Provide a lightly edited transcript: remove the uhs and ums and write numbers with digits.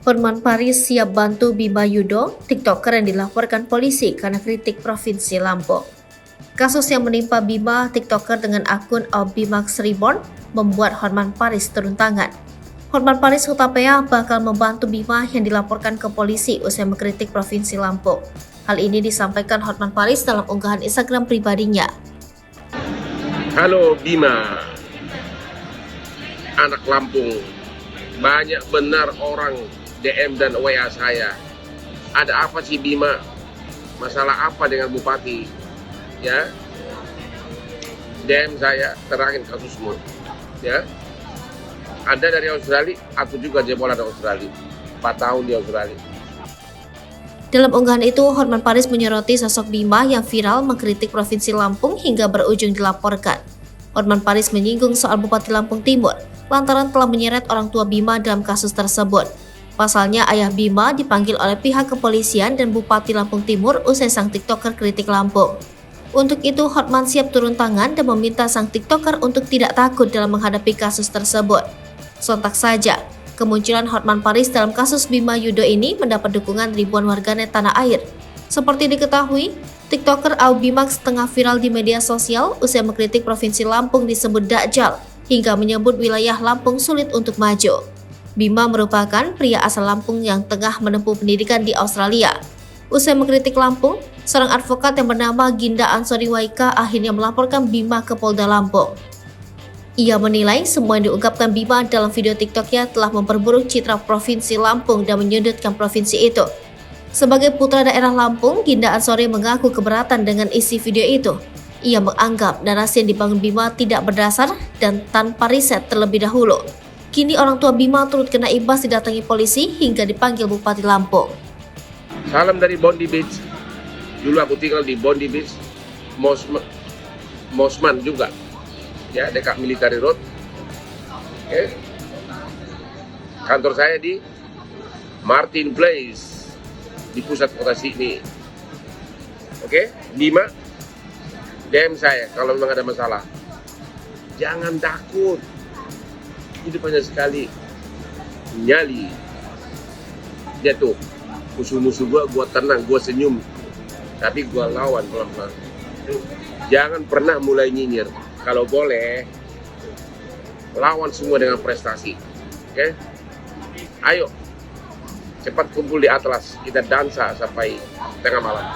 Hotman Paris siap bantu Bima Yudo, TikToker yang dilaporkan polisi karena kritik Provinsi Lampung. Kasus yang menimpa Bima, TikToker dengan akun Aubimax Reborn, membuat Hotman Paris turun tangan. Hotman Paris Hutapea bakal membantu Bima yang dilaporkan ke polisi usai mengkritik Provinsi Lampung. Hal ini disampaikan Hotman Paris dalam unggahan Instagram pribadinya. Halo Bima, anak Lampung, banyak benar orang DM dan WA saya. Ada apa sih Bima? Masalah apa dengan Bupati? Ya, DM saya, terangin kasusmu. Ya, Anda dari Australia, aku juga jebolan Australia. 4 tahun di Australia. Dalam unggahan itu, Hotman Paris menyoroti sosok Bima yang viral mengkritik Provinsi Lampung hingga berujung dilaporkan. Hotman Paris menyinggung soal Bupati Lampung Timur lantaran telah menyeret orang tua Bima dalam kasus tersebut. Pasalnya, ayah Bima dipanggil oleh pihak kepolisian dan Bupati Lampung Timur usai sang TikToker kritik Lampung. Untuk itu, Hotman siap turun tangan dan meminta sang TikToker untuk tidak takut dalam menghadapi kasus tersebut. Sontak saja, kemunculan Hotman Paris dalam kasus Bima Yudo ini mendapat dukungan ribuan warganet tanah air. Seperti diketahui, TikToker Aubimax tengah viral di media sosial usai mengkritik Provinsi Lampung disebut Dajjal hingga menyebut wilayah Lampung sulit untuk maju. Bima merupakan pria asal Lampung yang tengah menempuh pendidikan di Australia. Usai mengkritik Lampung, seorang advokat yang bernama Ginda Ansori Waika akhirnya melaporkan Bima ke Polda Lampung. Ia menilai semua yang diungkapkan Bima dalam video TikToknya telah memperburuk citra Provinsi Lampung dan menyudutkan provinsi itu. Sebagai putra daerah Lampung, Ginda Ansori mengaku keberatan dengan isi video itu. Ia menganggap narasi yang dibangun Bima tidak berdasar dan tanpa riset terlebih dahulu. Kini orang tua Bima turut kena imbas didatangi polisi hingga dipanggil Bupati Lampung. Salam dari Bondi Beach. Dulu aku tinggal di Bondi Beach, Mosman juga. Ya, dekat Military Road. Okay. Kantor saya di Martin Place, di pusat kota Sydney. Oke, Bima, DM saya kalau memang ada masalah. Jangan takut. Hidup hanya sekali. Nyali. Jatuh. Musuh-musuh gua tenang, gua senyum. Tapi gua lawan pelan-pelan. Jangan pernah mulai nyinyir. Kalau boleh, lawan semua dengan prestasi. Oke? Ayo, cepat kumpul di Atlas. Kita dansa sampai tengah malam.